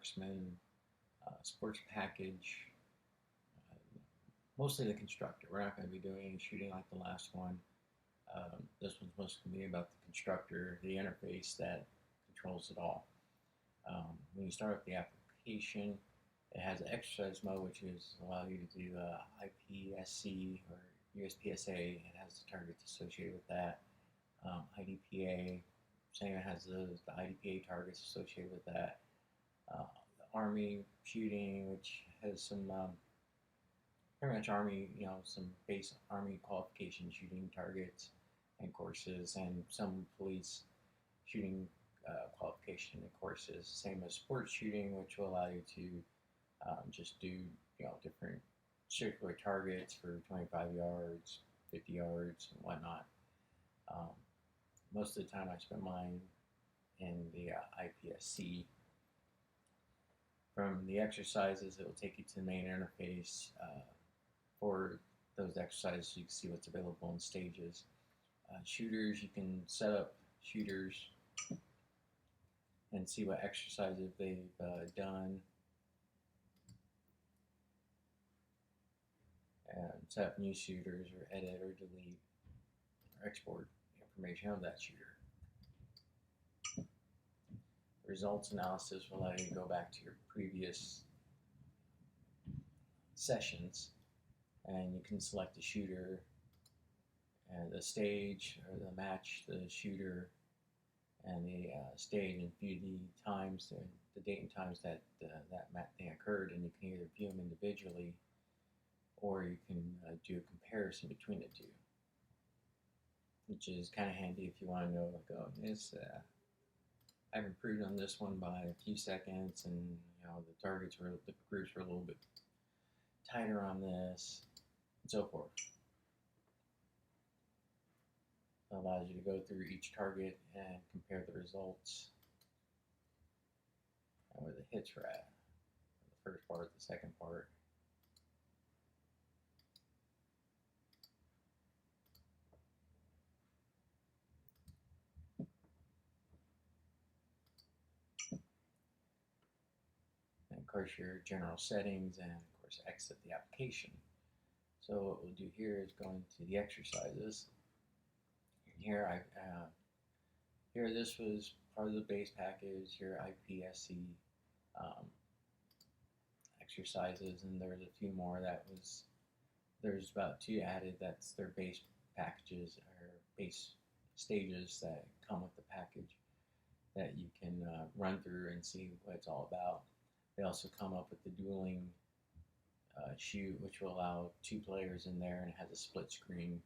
iMarksman, sports package, mostly the constructor. We're not going to be doing any shooting like the last one. This one's mostly going to be about the constructor, the interface that controls it all. When you start up the application, it has an exercise mode, which is allow you to do IPSC or USPSA. It has the targets associated with that. IDPA, same, it has the IDPA targets associated with that. The Army shooting, which has some pretty much Army, some base Army qualification shooting targets and courses, and some police shooting qualification and courses. Same as sports shooting, which will allow you to just do different circular targets for 25 yards, 50 yards, and whatnot. Most of the time, I spend mine in the IPSC. From the exercises, it will take you to the main interface for those exercises so you can see what's available in stages. Shooters, you can set up shooters and see what exercises they've done. And set up new shooters or edit or delete or export information of that shooter. Results analysis will allow you to go back to your previous sessions, and you can select the shooter and the stage or the match, the shooter and the stage, and view the times, the date and times that that thing occurred, and you can either view them individually or you can do a comparison between the two, which is kind of handy if you want to know, like, oh, I've improved on this one by a few seconds, and the groups were a little bit tighter on this, and so forth. It allows you to go through each target and compare the results and where the hits were at. The first part, the second part. And of course your general settings, and of course exit the application. So what we'll do here is go into the exercises. Here here this was part of the base package. Here IPSC exercises, and there's a few more there's about 2 added. That's their base packages or base stages that come with the package that you can run through and see what it's all about. They also come up with the dueling shoot, which will allow 2 players in there, and it has a split screen.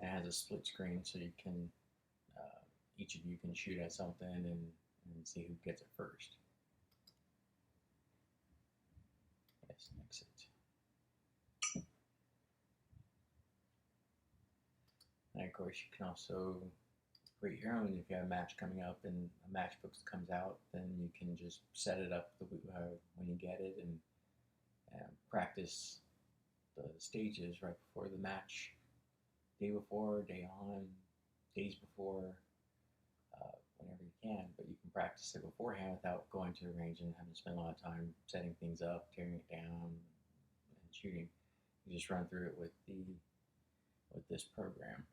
It has a split screen, so you can each of you can shoot at something and see who gets it first. Yes, exit. And of course, you can also create your own. If you have a match coming up and a match book comes out, then you can just set it up when you get it, and practice the stages right before the match, day before, day on, days before, whenever you can. But you can practice it beforehand without going to the range and having to spend a lot of time setting things up, tearing it down, and shooting. You just run through it with this program.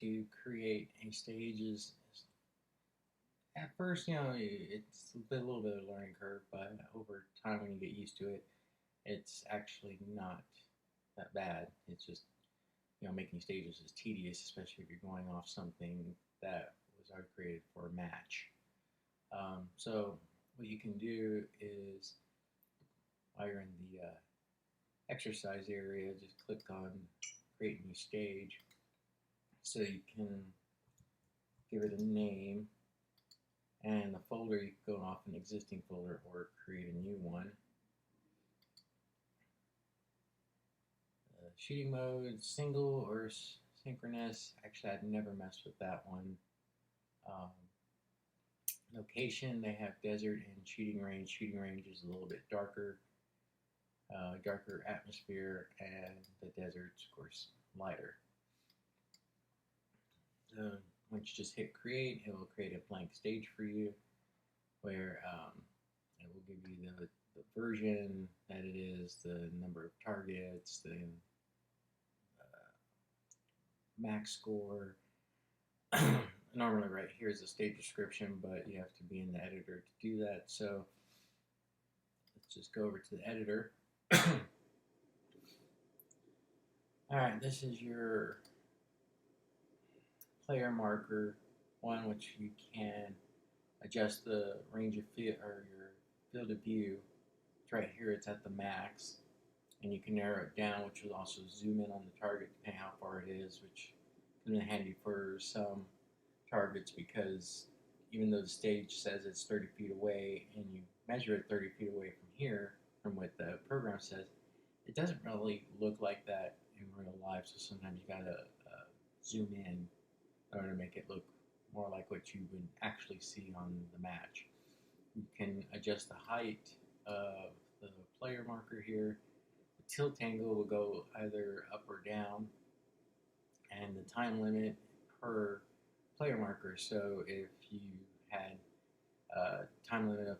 To create a stage is at first, it's a little bit of a learning curve, but over time, when you get used to it, it's actually not that bad. It's just, making stages is tedious, especially if you're going off something that was already created for a match. So what you can do is, while you're in the exercise area, just click on create new stage, so you can give it a name, and the folder, you can go off an existing folder or create a new one. Shooting mode, single or synchronous. Actually, I'd never messed with that one. Location, they have desert and shooting range. Shooting range is a little bit darker atmosphere, and the desert's, of course, lighter. So once you just hit create, it will create a blank stage for you where it will give you the version that it is, the number of targets, the max score. Normally right here is the stage description, but you have to be in the editor to do that. So let's just go over to the editor. All right, this is your player marker one, which you can adjust the range of field or your field of view. It's right here, it's at the max, and you can narrow it down, which will also zoom in on the target depending how far it is, which comes in handy for some targets because even though the stage says it's 30 feet away and you measure it 30 feet away from here, from what the program says, it doesn't really look like that in real life. So sometimes you gotta zoom in order to make it look more like what you would actually see on the match. You can adjust the height of the player marker here. The tilt angle will go either up or down, and the time limit per player marker. So if you had a time limit of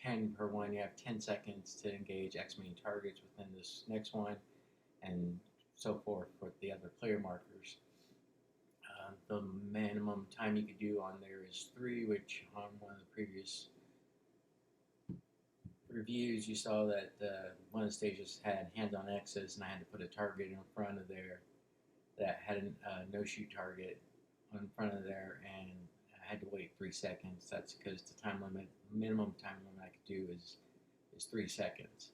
10 per one, you have 10 seconds to engage X many targets within this next one, and so forth with the other player markers. The minimum time you could do on there is 3, which on one of the previous reviews you saw that one of the stages had hands-on X's, and I had to put a target in front of there that had a no-shoot target in front of there, and I had to wait 3 seconds. That's because the time limit, minimum time limit I could do is 3 seconds.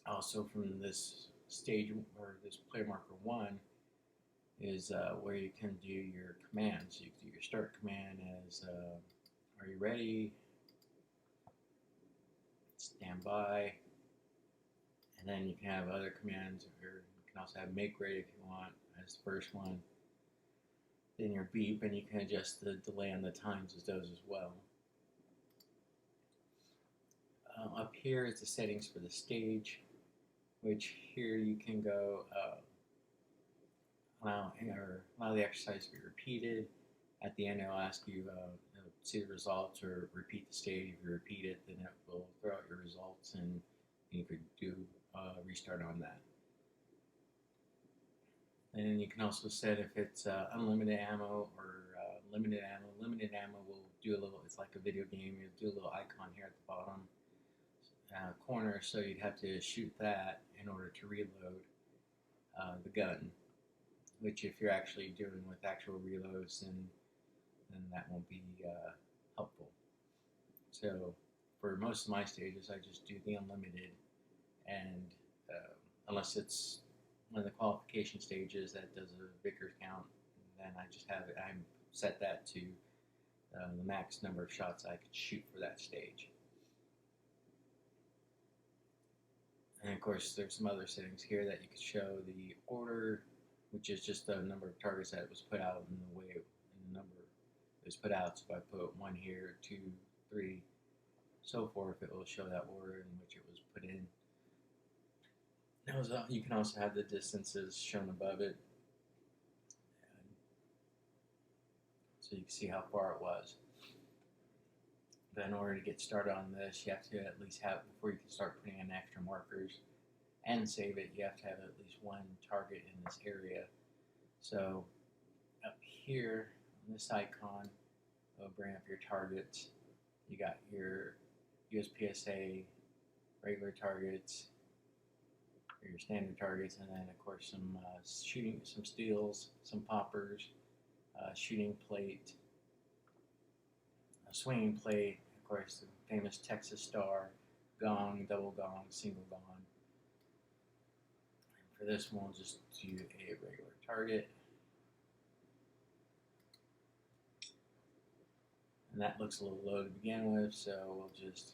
Also, from this stage or this player marker 1 is where you can do your commands. You can do your start command as are you ready? Stand by. And then you can have other commands, or you can also have make ready if you want as the first one. Then your beep, and you can adjust the delay on the times as those as well. Up here is the settings for the stage, which here you can go allow the exercise to be repeated. At the end, it'll ask you see the results or repeat the stage. If you repeat it, then it will throw out your results, and you could do restart on that. And then you can also set if it's unlimited ammo or limited ammo. Limited ammo will do a little, it's like a video game, you'll do a little icon here at the bottom corner, so you'd have to shoot that in order to reload the gun, which if you're actually doing with actual reloads, then that won't be helpful. So for most of my stages, I just do the unlimited, and unless it's one of the qualification stages that does a Vickers count, then I just have it. I set that to the max number of shots I could shoot for that stage. And of course, there's some other settings here that you could show the order, which is just the number of targets that was put out and the way and the number it was put out. So if I put 1 here, 2, 3, so forth, it will show that order in which it was put in. Now, you can also have the distances shown above it, so you can see how far it was. But in order to get started on this, you have to at least have, before you can start putting in extra markers and save it, you have to have at least 1 target in this area. So up here on this icon, it'll bring up your targets. You got your USPSA regular targets, or your standard targets, and then of course some shooting, some steals, some poppers, shooting plate, a swinging plate, of course the famous Texas Star, gong, double gong, single gong. And for this one, we'll just do a regular target. And that looks a little low to begin with, so we'll just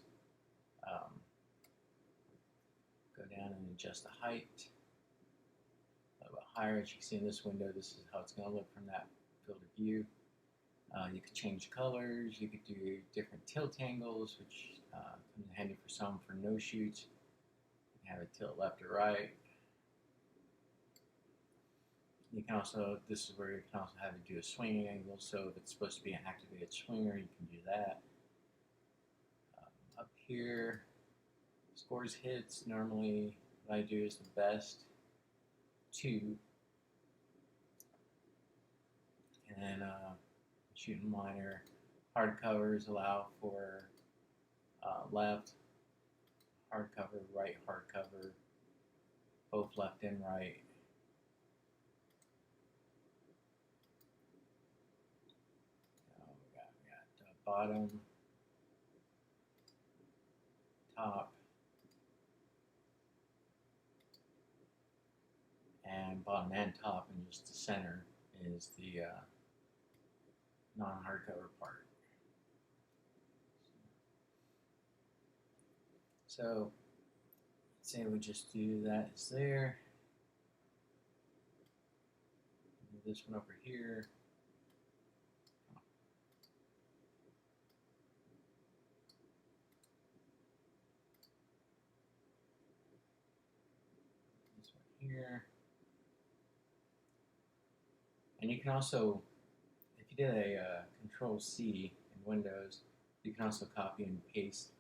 go down and adjust the height a little bit higher. As you can see in this window, this is how it's going to look from that field of view. You could change colors. You could do different tilt angles, which comes in handy for some for no shoots. You can have it tilt left or right. You can also, this is where you can also have it do a swinging angle. So if it's supposed to be an activated swinger, you can do that. Up here, scores hits. Normally, what I do is the best 2, and shooting minor. Hardcovers allow for left hardcover, right hardcover, both left and right. We got bottom, top, and bottom and top, and just the center is the non-hardcover part. So let's say we just do that is there. Move this one over here. This one here. And you can also, if you did a Control C in Windows, you can also copy and paste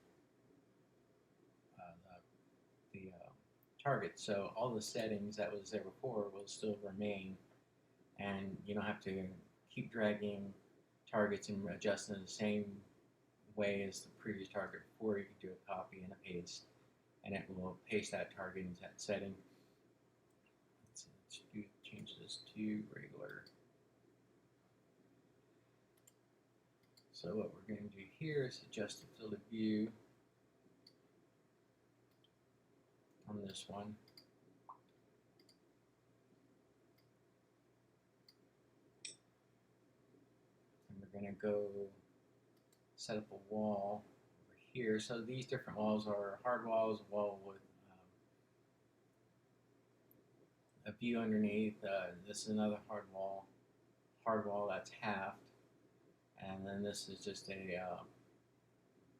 the target. So all the settings that was there before will still remain, and you don't have to keep dragging targets and adjusting the same way as the previous target before. You can do a copy and a paste, and it will paste that target into that setting. Let's change this to regular. So what we're going to do here is adjust the field of view on this one. And we're going to go set up a wall over here. So these different walls are hard walls, a wall with a view underneath. This is another hard wall that's halved. And then this is just a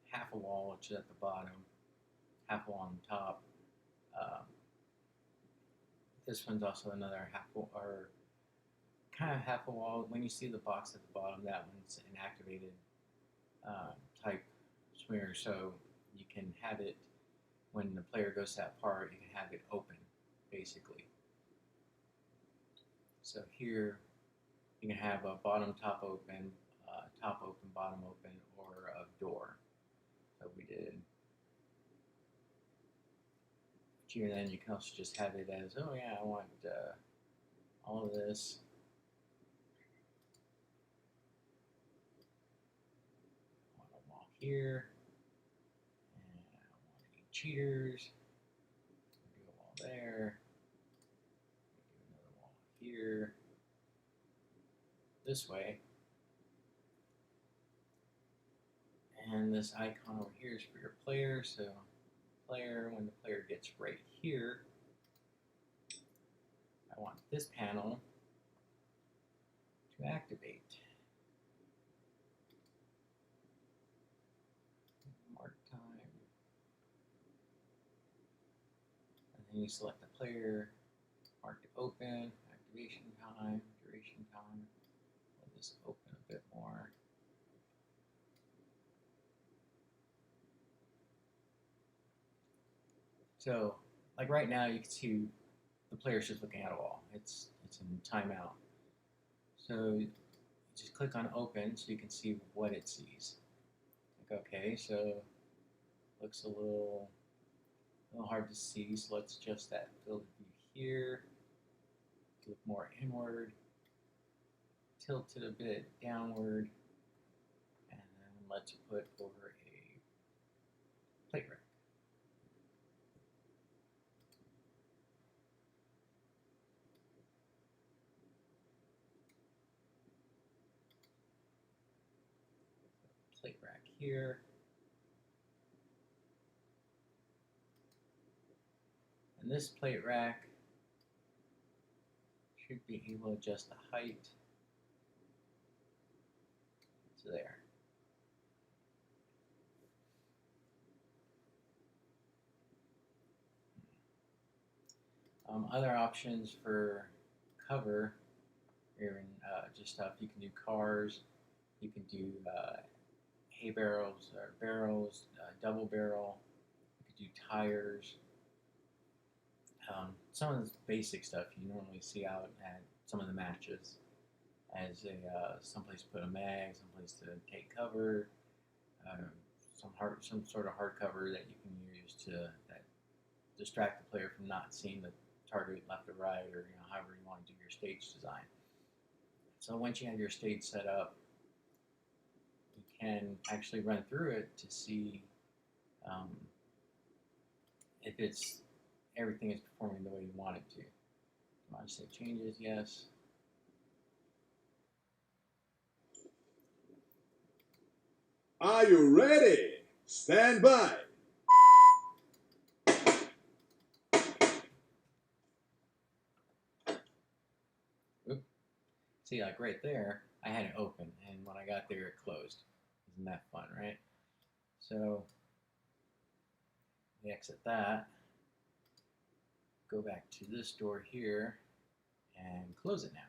half a wall, which is at the bottom, half a wall on the top. This one's also another half, or kind of half a wall. When you see the box at the bottom, that one's an activated type swinger, so you can have it, when the player goes to that part, you can have it open, basically. So here, you can have a bottom, top open, bottom open, or a door. So we did. Here, then you can also just have it as, oh yeah, I want all of this. I want a wall here, and I want any cheaters. Do a wall there. Do another wall here. This way. And this icon over here is for your player. So player, when the player gets right here, I want this panel to activate. Mark time. And then you select the player, mark it open, activation time, duration time. Let this open a bit more. So, like right now, you can see the player's just looking at a wall. It's in timeout. So you just click on open so you can see what it sees. Like, okay, so looks a little hard to see. So let's adjust that field of view here. Look more inward. Tilt it a bit downward, and then let's put over a plate rack. Plate rack here. And this plate rack should be able to adjust the height to there. Other options for cover, even just stuff you can do cars, you can do hay barrels or barrels, double barrel, you could do tires. Some of the basic stuff you normally see out at some of the matches, as a someplace to put a mag, someplace to take cover, uh, some sort of hard cover that you can use to that distract the player from not seeing the target left or right, or however you want to do your stage design. So once you have your stage set up, you can actually run through it to see um, if it's everything is performing the way you want it to. You want to save changes? Yes. Are you ready? Stand by. Oop. See, like right there, I had it open, and when I got there, it closed. Isn't that fun, right? So we exit that, go back to this door here, and close it now.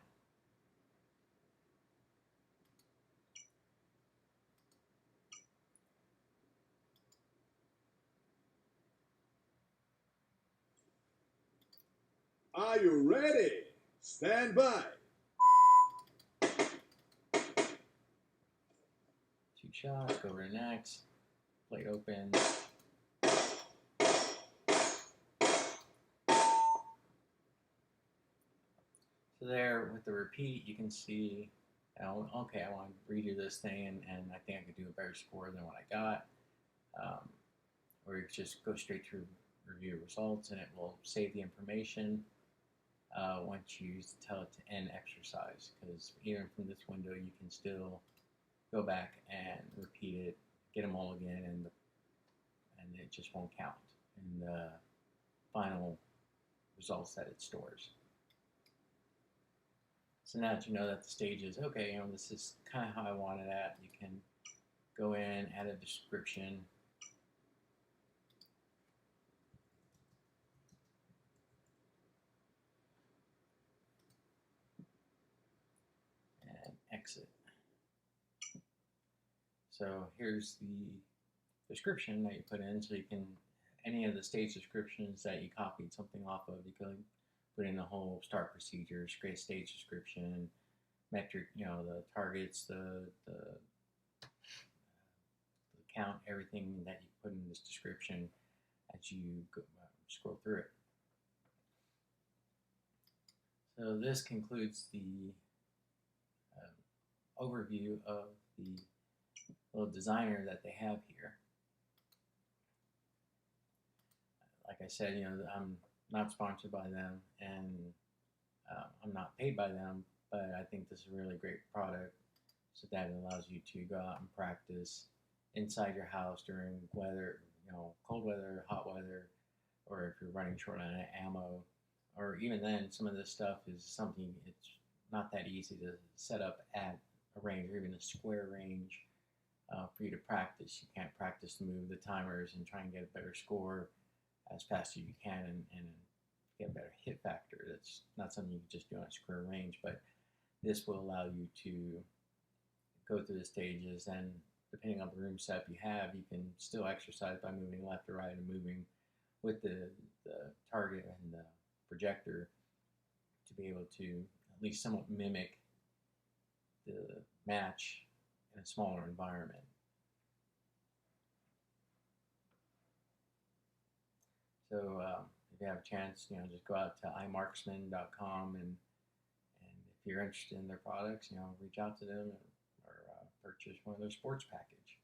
Are you ready? Stand by. 2 shots, go over to next, plate opens. So there, with the repeat, you can see, okay, I want to redo this thing, and I think I could do a better score than what I got. Or you could just go straight to review results, and it will save the information once you tell it to end exercise. Because even from this window, you can still go back and repeat it, get them all again, and it just won't count in the final results that it stores. So now that you know that the stage is, okay, this is kind of how I want it at, you can go in, add a description. And exit. So here's the description that you put in, so you can, any of the stage descriptions that you copied something off of, you can put in the whole start procedures, create stage description, metric, the targets, the count, everything that you put in this description as you go, scroll through it. So this concludes the overview of the little designer that they have here. Like I said, I'm not sponsored by them, and I'm not paid by them, but I think this is a really great product, so that it allows you to go out and practice inside your house during weather, cold weather, hot weather, or if you're running short on ammo, or even then, some of this stuff is something it's not that easy to set up at a range, or even a square range, for you to practice. You can't practice to move the timers and try and get a better score as fast as you can, and get a better hit factor. That's not something you can just do on a square range, but this will allow you to go through the stages, and depending on the room setup you have, you can still exercise by moving left or right and moving with the target and the projector to be able to at least somewhat mimic the match in a smaller environment. So if you have a chance, just go out to iMarksman.com, and if you're interested in their products, reach out to them, or purchase one of their sports package.